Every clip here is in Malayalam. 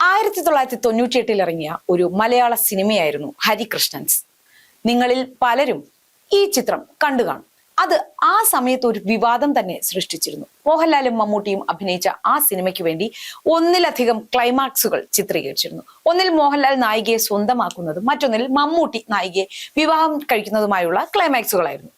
1998 ഇറങ്ങിയ ഒരു മലയാള സിനിമയായിരുന്നു ഹരികൃഷ്ണൻസ്. നിങ്ങളിൽ പലരും ഈ ചിത്രം കണ്ടു കാണും. അത് ആ സമയത്ത് ഒരു വിവാദം തന്നെ സൃഷ്ടിച്ചിരുന്നു. മോഹൻലാലും മമ്മൂട്ടിയും അഭിനയിച്ച ആ സിനിമയ്ക്ക് വേണ്ടി ഒന്നിലധികം ക്ലൈമാക്സുകൾ ചിത്രീകരിച്ചിരുന്നു. ഒന്നിൽ മോഹൻലാൽ നായികയെ സ്വന്തമാക്കുന്നതും മറ്റൊന്നിൽ മമ്മൂട്ടി നായികയെ വിവാഹം കഴിക്കുന്നതുമായുള്ള ക്ലൈമാക്സുകളായിരുന്നു.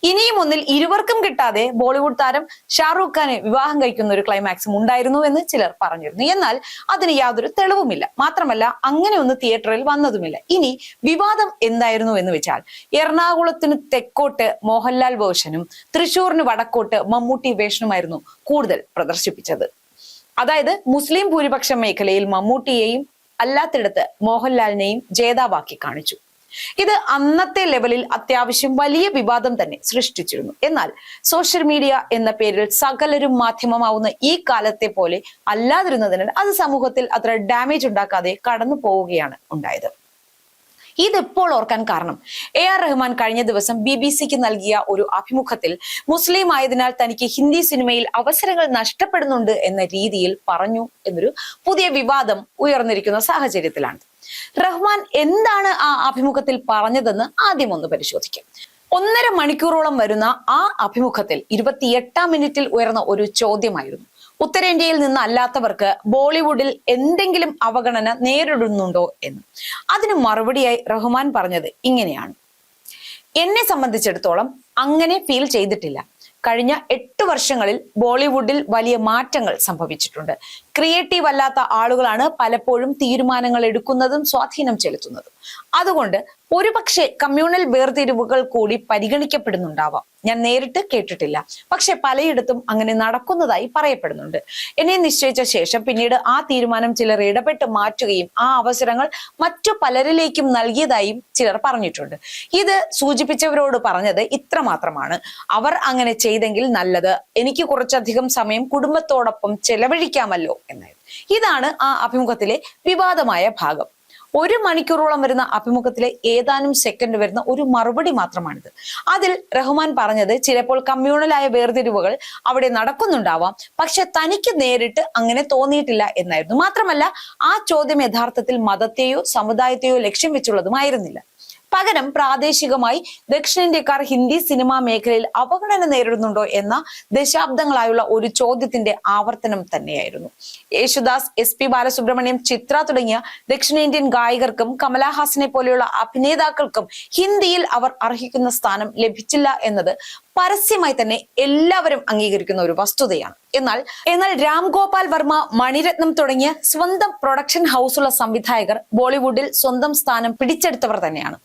ഇനിയും ഒന്നിൽ ഇരുവർക്കും കിട്ടാതെ ബോളിവുഡ് താരം ഷാറൂഖ് ഖാനെ വിവാഹം കഴിക്കുന്ന ഒരു ക്ലൈമാക്സും ഉണ്ടായിരുന്നു എന്ന് ചിലർ പറഞ്ഞിരുന്നു. എന്നാൽ അതിന് യാതൊരു തെളിവുമില്ല. മാത്രമല്ല അങ്ങനെ ഒന്ന് തിയേറ്ററിൽ വന്നതുമില്ല. ഇനി വിവാദം എന്തായിരുന്നു എന്ന് വെച്ചാൽ, എറണാകുളത്തിന് തെക്കോട്ട് മോഹൻലാൽ വേർഷനും തൃശൂരിന് വടക്കോട്ട് മമ്മൂട്ടി വേഷനുമായിരുന്നു കൂടുതൽ പ്രദർശിപ്പിച്ചത്. അതായത് മുസ്ലിം ഭൂരിപക്ഷ മേഖലയിൽ മമ്മൂട്ടിയെയും അല്ലാത്തിടത്ത് മോഹൻലാലിനെയും ജേതാവാക്കി കാണിച്ചു. ഇത് അന്നത്തെ ലെവലിൽ അത്യാവശ്യം വലിയ വിവാദം തന്നെ സൃഷ്ടിച്ചിരുന്നു. എന്നാൽ സോഷ്യൽ മീഡിയ എന്ന പേരിൽ സകലരും മാധ്യമമാവുന്ന ഈ കാലത്തെ പോലെ അല്ലാതിരുന്നതിനാൽ അത് സമൂഹത്തിൽ അത്ര ഡാമേജ് ഉണ്ടാക്കാതെ കടന്നു പോവുകയാണ് ഉണ്ടായത്. ഇതിപ്പോൾ ഓർക്കാൻ കാരണം, AR റഹ്മാൻ കഴിഞ്ഞ ദിവസം BBC-ക്ക് നൽകിയ ഒരു അഭിമുഖത്തിൽ മുസ്ലിം ആയതിനാൽ തനിക്ക് ഹിന്ദി സിനിമയിൽ അവസരങ്ങൾ നഷ്ടപ്പെടുന്നുണ്ട് എന്ന രീതിയിൽ പറഞ്ഞു എന്നൊരു പുതിയ വിവാദം ഉയർന്നിരിക്കുന്ന സാഹചര്യത്തിലാണ്. റഹ്മാൻ എന്താണ് ആ അഭിമുഖത്തിൽ പറഞ്ഞതെന്ന് ആദ്യം ഒന്ന് പരിശോധിക്കാം. 1.5 മണിക്കൂറോളം വരുന്ന ആ അഭിമുഖത്തിൽ 28-ാം മിനിറ്റിൽ ഉയർന്ന ഒരു ചോദ്യമായിരുന്നു, ഉത്തരേന്ത്യയിൽ നിന്ന് അല്ലാത്തവർക്ക് ബോളിവുഡിൽ എന്തെങ്കിലും അവഗണന നേരിടുന്നുണ്ടോ എന്ന്. അതിന് മറുപടിയായി റഹ്മാൻ പറഞ്ഞത് ഇങ്ങനെയാണ്: എന്നെ സംബന്ധിച്ചിടത്തോളം അങ്ങനെ ഫീൽ ചെയ്തിട്ടില്ല. കഴിഞ്ഞ 8 വർഷങ്ങളിൽ ബോളിവുഡിൽ വലിയ മാറ്റങ്ങൾ സംഭവിച്ചിട്ടുണ്ട്. ക്രിയേറ്റീവ് അല്ലാത്ത ആളുകളാണ് പലപ്പോഴും തീരുമാനങ്ങൾ എടുക്കുന്നതും സ്വാധീനം ചെലുത്തുന്നതും. അതുകൊണ്ട് ഒരുപക്ഷെ കമ്മ്യൂണൽ വേർതിരിവുകൾ കൂടി പരിഗണിക്കപ്പെടുന്നുണ്ടാവാം. ഞാൻ നേരിട്ട് കേട്ടിട്ടില്ല, പക്ഷെ പലയിടത്തും അങ്ങനെ നടക്കുന്നതായി പറയപ്പെടുന്നുണ്ട്. എന്നെ നിശ്ചയിച്ച ശേഷം പിന്നീട് ആ തീരുമാനം ചിലർ ഇടപെട്ട് മാറ്റുകയും ആ അവസരങ്ങൾ മറ്റു പലരിലേക്കും നൽകിയതായും ചിലർ പറഞ്ഞിട്ടുണ്ട്. ഇത് സൂചിപ്പിച്ചവരോട് പറഞ്ഞത് ഇത്ര മാത്രമാണ്: അവർ അങ്ങനെ ചെയ്തെങ്കിൽ നല്ലത്, എനിക്ക് കുറച്ചധികം സമയം കുടുംബത്തോടൊപ്പം ചെലവഴിക്കാമല്ലോ എന്നായിരുന്നു. ഇതാണ് ആ അഭിമുഖത്തിലെ വിവാദമായ ഭാഗം. 1 മണിക്കൂറോളം വരുന്ന അഭിമുഖത്തിലെ ഏതാനും സെക്കൻഡ് വരുന്ന ഒരു മറുപടി മാത്രമാണിത്. അതിൽ റഹ്മാൻ പറഞ്ഞത് ചിലപ്പോൾ കമ്മ്യൂണലായ വേർതിരിവുകൾ അവിടെ നടക്കുന്നുണ്ടാവാം, പക്ഷെ തനിക്ക് നേരിട്ട് അങ്ങനെ തോന്നിയിട്ടില്ല എന്നായിരുന്നു. മാത്രമല്ല, ആ ചോദ്യം യഥാർത്ഥത്തിൽ മതത്തെയോ സമുദായത്തെയോ ലക്ഷ്യം വെച്ചുള്ളതുമായിരുന്നില്ല. പകരം പ്രാദേശികമായി ദക്ഷിണേന്ത്യക്കാർ ഹിന്ദി സിനിമാ മേഖലയിൽ അവഗണന നേരിടുന്നുണ്ടോ എന്ന ദശാബ്ദങ്ങളായുള്ള ഒരു ചോദ്യത്തിന്റെ ആവർത്തനം തന്നെയായിരുന്നു. യേശുദാസ്, SP ബാലസുബ്രഹ്മണ്യം, ചിത്ര തുടങ്ങിയ ദക്ഷിണേന്ത്യൻ ഗായകർക്കും കമലഹാസനെ പോലെയുള്ള അഭിനേതാക്കൾക്കും ഹിന്ദിയിൽ അവർ അർഹിക്കുന്ന സ്ഥാനം ലഭിച്ചില്ല എന്നത് പരസ്യമായി തന്നെ എല്ലാവരും അംഗീകരിക്കുന്ന ഒരു വസ്തുതയാണ്. എന്നാൽ രാം ഗോപാൽ വർമ്മ, മണിരത്നം തുടങ്ങിയ സ്വന്തം പ്രൊഡക്ഷൻ ഹൗസുള്ള സംവിധായകർ ബോളിവുഡിൽ സ്വന്തം സ്ഥാനം പിടിച്ചെടുത്തവർ തന്നെയാണ്.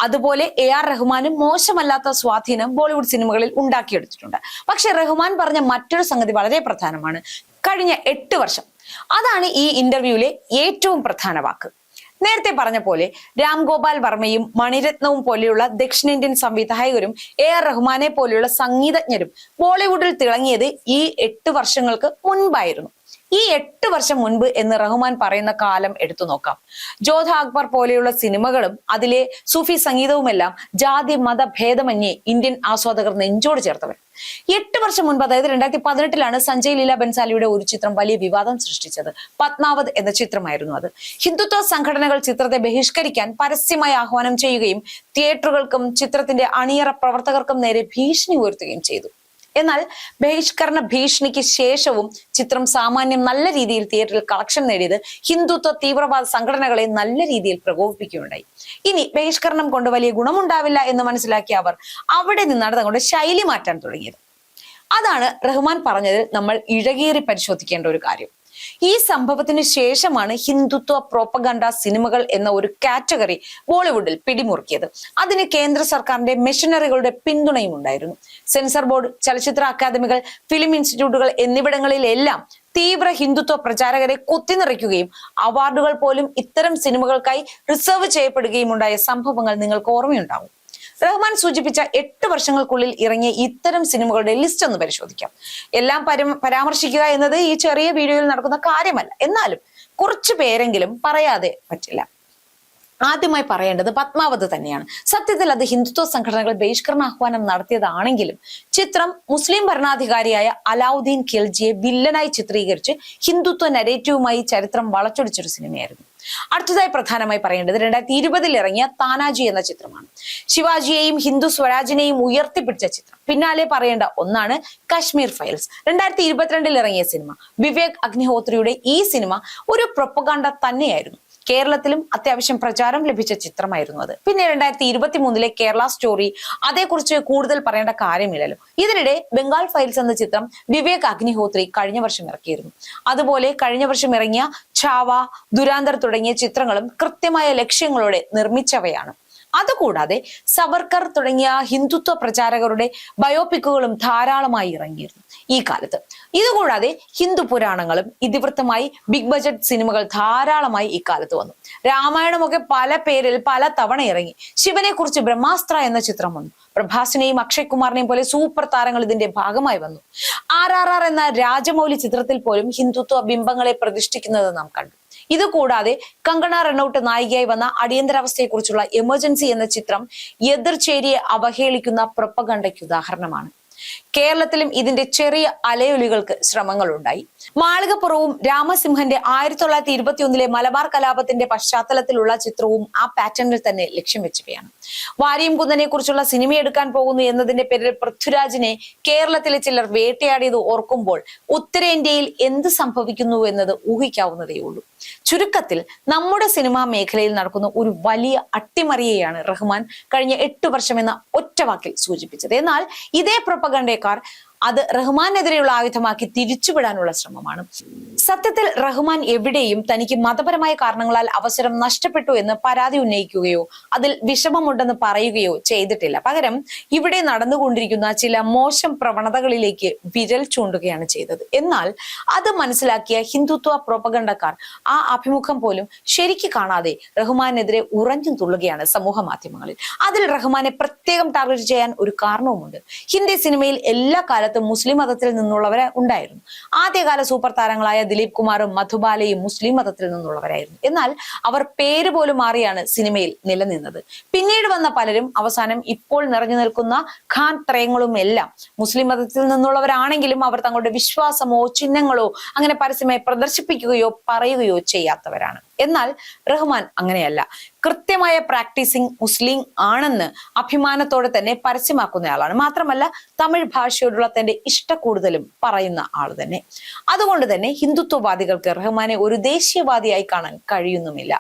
അതുപോലെ AR റഹ്മാനും മോശമല്ലാത്ത സ്വാധീനം ബോളിവുഡ് സിനിമകളിൽ ഉണ്ടാക്കിയെടുത്തിട്ടുണ്ട്. പക്ഷെ റഹ്മാൻ പറഞ്ഞ മറ്റൊരു സംഗതി വളരെ പ്രധാനമാണ്: കഴിഞ്ഞ 8 വർഷം. അതാണ് ഈ ഇന്റർവ്യൂവിലെ ഏറ്റവും പ്രധാന വാക്ക്. നേരത്തെ പറഞ്ഞ പോലെ രാം ഗോപാൽ വർമ്മയും മണിരത്നവും പോലെയുള്ള ദക്ഷിണേന്ത്യൻ സംവിധായകരും AR റഹ്മാനെ പോലെയുള്ള സംഗീതജ്ഞരും ബോളിവുഡിൽ തിളങ്ങിയത് ഈ 8 വർഷങ്ങൾക്ക് മുൻപായിരുന്നു. ഈ 8 വർഷം മുൻപ് എന്ന് റഹ്മാൻ പറയുന്ന കാലം എടുത്തു നോക്കാം. ജോധ അക്ബർ പോലെയുള്ള സിനിമകളും അതിലെ സൂഫി സംഗീതവുമെല്ലാം ജാതി മത ഭേദമന്യേ ഇന്ത്യൻ ആസ്വാദകർ നെഞ്ചോട് ചേർത്തവർ. 8 വർഷം മുൻപ്, അതായത് 2018-ലാണ് സഞ്ജയ് ലീല ബൻസാലിയുടെ ഒരു ചിത്രം വലിയ വിവാദം സൃഷ്ടിച്ചത്. പത്മാവത് എന്ന ചിത്രമായിരുന്നു അത്. ഹിന്ദുത്വ സംഘടനകൾ ചിത്രത്തെ ബഹിഷ്കരിക്കാൻ പരസ്യമായി ആഹ്വാനം ചെയ്യുകയും തിയേറ്ററുകൾക്കും ചിത്രത്തിന്റെ അണിയറ പ്രവർത്തകർക്കും നേരെ ഭീഷണി ഉയർത്തുകയും ചെയ്തു. എന്നാൽ ബഹിഷ്കരണ ഭീഷണിക്ക് ശേഷവും ചിത്രം സാമാന്യം നല്ല രീതിയിൽ തിയേറ്ററിൽ കളക്ഷൻ നേടിയത് ഹിന്ദുത്വ തീവ്രവാദ സംഘടനകളെ നല്ല രീതിയിൽ പ്രകോപിപ്പിക്കുകയുണ്ടായി. ഇനി ബഹിഷ്കരണം കൊണ്ട് വലിയ ഗുണമുണ്ടാവില്ല എന്ന് മനസ്സിലാക്കിയ അവർ അവിടെ നിന്നാണ് തങ്ങളുടെ ശൈലി മാറ്റാൻ തുടങ്ങിയത്. അതാണ് റഹ്മാൻ പറഞ്ഞതിൽ നമ്മൾ ഇഴകേറി പരിശോധിക്കേണ്ട ഒരു കാര്യം. ഈ സംഭവത്തിന് ശേഷമാണ് ഹിന്ദുത്വ പ്രോപ്പഗണ്ട സിനിമകൾ എന്ന ഒരു കാറ്റഗറി ബോളിവുഡിൽ പിടിമുറുക്കിയത്. അതിന് കേന്ദ്ര സർക്കാരിന്റെ മെഷീനറികളുടെ പിന്തുണയും ഉണ്ടായിരുന്നു. സെൻസർ ബോർഡ്, ചലച്ചിത്ര അക്കാദമികൾ, ഫിലിം ഇൻസ്റ്റിറ്റ്യൂട്ടുകൾ എന്നിവിടങ്ങളിലെല്ലാം തീവ്ര ഹിന്ദുത്വ പ്രചാരകരെ കുത്തിനിറയ്ക്കുകയും അവാർഡുകൾ പോലും ഇത്തരം സിനിമകൾക്കായി റിസർവ് ചെയ്യപ്പെടുകയും ഉണ്ടായ സംഭവങ്ങൾ നിങ്ങൾക്ക് ഓർമ്മയുണ്ടാവും. റഹ്മാൻ സൂചിപ്പിച്ച 8 വർഷങ്ങൾക്കുള്ളിൽ ഇറങ്ങിയ ഇത്തരം സിനിമകളുടെ ലിസ്റ്റ് ഒന്ന് പരിശോധിക്കാം. എല്ലാം പരാമർശിക്കുക എന്നത് ഈ ചെറിയ വീഡിയോയിൽ നടക്കുന്ന കാര്യമല്ല. എന്നാലും കുറച്ചു പേരെങ്കിലും പറയാതെ പറ്റില്ല. ആദ്യമായി പറയേണ്ടത് പത്മാവത് തന്നെയാണ്. സത്യത്തിൽ അത് ഹിന്ദുത്വ സംഘടനകൾ ബഹിഷ്കരണ ആഹ്വാനം നടത്തിയതാണെങ്കിലും ചിത്രം മുസ്ലിം ഭരണാധികാരിയായ അലാവുദ്ദീൻ ഖിൽജിയെ വില്ലനായി ചിത്രീകരിച്ച് ഹിന്ദുത്വ നരേറ്റീവുമായി ചരിത്രം വളച്ചൊടിച്ചൊരു സിനിമയായിരുന്നു. അടുത്തതായി പ്രധാനമായി പറയേണ്ടത് 2020 ഇറങ്ങിയ താനാജി എന്ന ചിത്രമാണ്. ശിവാജിയെയും ഹിന്ദു സ്വരാജിനെയും ഉയർത്തിപ്പിടിച്ച ചിത്രം. പിന്നാലെ പറയേണ്ട ഒന്നാണ് കശ്മീർ ഫയൽസ്, 2022 ഇറങ്ങിയ സിനിമ. വിവേക് അഗ്നിഹോത്രിയുടെ ഈ സിനിമ ഒരു പ്രൊപ്പഗാണ്ട തന്നെയായിരുന്നു. കേരളത്തിലും അത്യാവശ്യം പ്രചാരം ലഭിച്ച ചിത്രമായിരുന്നു അത്. പിന്നെ 2023 കേരള സ്റ്റോറി, അതേക്കുറിച്ച് കൂടുതൽ പറയേണ്ട കാര്യമില്ലല്ലോ. ഇതിനിടെ ബംഗാൾ ഫയൽസ് എന്ന ചിത്രം വിവേക് അഗ്നിഹോത്രി കഴിഞ്ഞ വർഷം ഇറക്കിയിരുന്നു. അതുപോലെ കഴിഞ്ഞ വർഷം ഇറങ്ങിയ ഛാവ, ദുരാന്തർ തുടങ്ങിയ ചിത്രങ്ങളും കൃത്യമായ ലക്ഷ്യങ്ങളോടെ നിർമ്മിച്ചവയാണ്. അതുകൂടാതെ സവർക്കർ തുടങ്ങിയ ഹിന്ദുത്വ പ്രചാരകരുടെ ബയോപിക്കുകളും ധാരാളമായി ഇറങ്ങിയിരുന്നു ഈ കാലത്ത്. ഇതുകൂടാതെ ഹിന്ദു പുരാണങ്ങളും ഇതിവൃത്തമായി ബിഗ് ബജറ്റ് സിനിമകൾ ധാരാളമായി ഇക്കാലത്ത് വന്നു. രാമായണമൊക്കെ പല പേരിൽ പല തവണ ഇറങ്ങി. ശിവനെ കുറിച്ച് ബ്രഹ്മാസ്ത്ര എന്ന ചിത്രം വന്നു. പ്രഭാസിനെയും അക്ഷയ് കുമാറിനെയും പോലെ സൂപ്പർ താരങ്ങൾ ഇതിന്റെ ഭാഗമായി വന്നു. RRR എന്ന രാജമൗലി ചിത്രത്തിൽ പോലും ഹിന്ദുത്വ ബിംബങ്ങളെ പ്രതിഷ്ഠിക്കുന്നത് നാം കണ്ടു. ഇതുകൂടാതെ കങ്കണ റണൌട്ട് നായികയായി വന്ന അടിയന്തരാവസ്ഥയെക്കുറിച്ചുള്ള എമർജൻസി എന്ന ചിത്രം എതിർചേരിയെ അവഹേളിക്കുന്ന പ്രൊപ്പഗണ്ടയ്ക്ക് ഉദാഹരണമാണ്. കേരളത്തിലും ഇതിന്റെ ചെറിയ അലയൊലികൾക്ക് ശ്രമങ്ങളുണ്ടായി. മാളികപ്പുറവും രാമസിംഹന്റെ 1921 മലബാർ കലാപത്തിന്റെ പശ്ചാത്തലത്തിലുള്ള ചിത്രവും ആ പാറ്റേണിൽ തന്നെ ലക്ഷ്യം വെച്ചവയാണ്. വാരിയും കുന്നനെ കുറിച്ചുള്ള സിനിമ എടുക്കാൻ പോകുന്നു എന്നതിന്റെ പേരിൽ പൃഥ്വിരാജിനെ കേരളത്തിലെ ചിലർ വേട്ടയാടിയത് ഓർക്കുമ്പോൾ ഉത്തരേന്ത്യയിൽ എന്ത് സംഭവിക്കുന്നു എന്നത് ഊഹിക്കാവുന്നതേ ഉള്ളൂ. ചുരുക്കത്തിൽ നമ്മുടെ സിനിമാ മേഖലയിൽ നടക്കുന്ന ഒരു വലിയ അട്ടിമറിയെയാണ് റഹ്മാൻ കഴിഞ്ഞ 8 വർഷം എന്ന ഒറ്റവാക്കിൽ സൂചിപ്പിച്ചത്. എന്നാൽ ഇതേ പ്രൊപ്പഗണ്ടക്കാർ അത് റഹ്മാനെതിരെയുള്ള ആയുധമാക്കി തിരിച്ചുവിടാനുള്ള ശ്രമമാണ്. സത്യത്തിൽ റഹ്മാൻ എവിടെയും തനിക്ക് മതപരമായ കാരണങ്ങളാൽ അവസരം നഷ്ടപ്പെട്ടു എന്ന് പരാതി ഉന്നയിക്കുകയോ അതിൽ വിഷമമുണ്ടെന്ന് പറയുകയോ ചെയ്തിട്ടില്ല. പകരം ഇവിടെ നടന്നുകൊണ്ടിരിക്കുന്ന ചില മോശം പ്രവണതകളിലേക്ക് വിരൽ ചൂണ്ടുകയാണ് ചെയ്തത്. എന്നാൽ അത് മനസ്സിലാക്കിയ ഹിന്ദുത്വ പ്രൊപ്പഗണ്ടക്കാർ ആ അഭിമുഖം പോലും ശരിക്ക് കാണാതെ റഹ്മാനെതിരെ ഉറഞ്ഞു തുള്ളുകയാണ് സമൂഹ മാധ്യമങ്ങളിൽ. അതിൽ റഹ്മാനെ പ്രത്യേകം ടാർഗറ്റ് ചെയ്യാൻ ഒരു കാരണവുമുണ്ട്. ഹിന്ദി സിനിമയിൽ എല്ലാ കാലത്തും മുസ്ലിം മതത്തിൽ നിന്നുള്ളവരെ ഉണ്ടായിരുന്നു. ആദ്യകാല സൂപ്പർ താരങ്ങളായ ദിലീപ് കുമാറും മധുബാലയും മുസ്ലിം മതത്തിൽ നിന്നുള്ളവരായിരുന്നു. എന്നാൽ അവർ പേര് പോലും മാറിയാണ് സിനിമയിൽ നിലനിന്നത്. പിന്നീട് വന്ന പലരും അവസാനം ഇപ്പോൾ നിറഞ്ഞു നിൽക്കുന്ന ഖാൻ ത്രയങ്ങളും എല്ലാം മുസ്ലിം മതത്തിൽ നിന്നുള്ളവരാണെങ്കിലും അവർ തങ്ങളുടെ വിശ്വാസമോ ചിഹ്നങ്ങളോ അങ്ങനെ പരസ്യമായി പ്രദർശിപ്പിക്കുകയോ പറയുകയോ ചെയ്യാത്തവരാണ്. എന്നാൽ റഹ്മാൻ അങ്ങനെയല്ല. കൃത്യമായ പ്രാക്ടീസിങ് മുസ്ലിം ആണെന്ന് അഭിമാനത്തോടെ തന്നെ പരസ്യമാക്കുന്നയാളാണ്. മാത്രമല്ല തമിഴ് ഭാഷയോടുള്ള തന്റെ ഇഷ്ടക്കൂടുതലും പറയുന്ന ആൾ തന്നെ. അതുകൊണ്ട് തന്നെ ഹിന്ദുത്വവാദികൾക്ക് റഹ്മാനെ ഒരു ദേശീയവാദിയായി കാണാൻ കഴിയുന്നുമില്ല.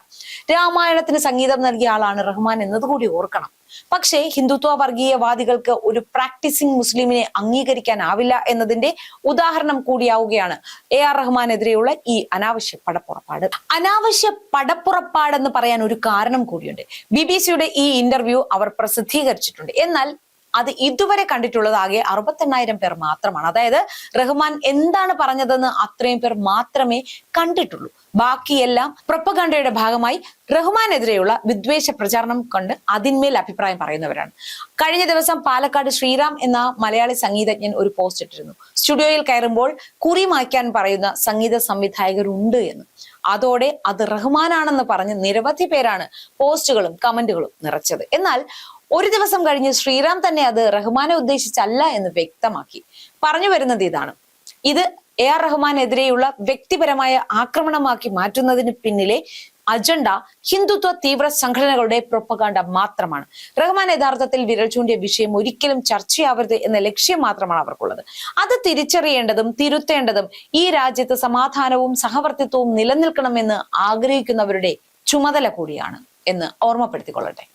രാമായണത്തിന് സംഗീതം നൽകിയ ആളാണ് റഹ്മാൻ എന്നതുകൂടി ഓർക്കണം. പക്ഷേ ഹിന്ദുത്വ വർഗീയവാദികൾക്ക് ഒരു പ്രാക്ടീസിംഗ് മുസ്ലിമിനെ അംഗീകരിക്കാനാവില്ല എന്നതിന്റെ ഉദാഹരണം കൂടിയാവുകയാണ് AR റഹ്മാനെതിരെയുള്ള ഈ അനാവശ്യ പടപ്പുറപ്പാട്. അനാവശ്യ പടപ്പുറപ്പാടെന്ന് പറയാൻ ഒരു കാരണം കൂടിയുണ്ട്. BBC ഈ ഇന്റർവ്യൂ അവർ പ്രസിദ്ധീകരിച്ചിട്ടുണ്ട്. എന്നാൽ അത് ഇതുവരെ കണ്ടിട്ടുള്ളത് ആകെ 68,000 പേർ മാത്രമാണ്. അതായത് റഹ്മാൻ എന്താണ് പറഞ്ഞതെന്ന് അത്രയും പേർ മാത്രമേ കണ്ടിട്ടുള്ളൂ. ബാക്കിയെല്ലാം പ്രൊപ്പഗണ്ടയുടെ ഭാഗമായി റഹ്മാനെതിരെയുള്ള വിദ്വേഷ പ്രചാരണം കൊണ്ട് അതിന്മേൽ അഭിപ്രായം പറയുന്നവരാണ്. കഴിഞ്ഞ ദിവസം പാലക്കാട് ശ്രീറാം എന്ന മലയാളി സംഗീതജ്ഞൻ ഒരു പോസ്റ്റ് ഇട്ടിരുന്നു. സ്റ്റുഡിയോയിൽ കയറുമ്പോൾ കുറി മായ്ക്കാൻ പറയുന്ന സംഗീത സംവിധായകരുണ്ട് എന്ന്. അതോടെ അത് റഹ്മാനാണെന്ന് പറഞ്ഞ് നിരവധി പേരാണ് പോസ്റ്റുകളും കമന്റുകളും നിറച്ചത്. എന്നാൽ ഒരു ദിവസം കഴിഞ്ഞ് ശ്രീറാം തന്നെ അത് റഹ്മാനെ ഉദ്ദേശിച്ചല്ല എന്ന് വ്യക്തമാക്കി. പറഞ്ഞു വരുന്നത് ഇതാണ്: ഇത് AR റഹ്മാനെതിരെയുള്ള വ്യക്തിപരമായ ആക്രമണമാക്കി മാറ്റുന്നതിന് പിന്നിലെ അജണ്ട ഹിന്ദുത്വ തീവ്ര സംഘടനകളുടെ പ്രൊപ്പഗാണ്ട മാത്രമാണ്. റഹ്മാൻ യഥാർത്ഥത്തിൽ വിരൽ ചൂണ്ടിയ വിഷയം ഒരിക്കലും ചർച്ചയാവരുത് എന്ന ലക്ഷ്യം മാത്രമാണ് അവർക്കുള്ളത്. അത് തിരിച്ചറിയേണ്ടതും തിരുത്തേണ്ടതും ഈ രാജ്യത്ത് സമാധാനവും സഹവർത്തിത്വവും നിലനിൽക്കണമെന്ന് ആഗ്രഹിക്കുന്നവരുടെ ചുമതല കൂടിയാണ് എന്ന് ഓർമ്മപ്പെടുത്തിക്കൊള്ളട്ടെ.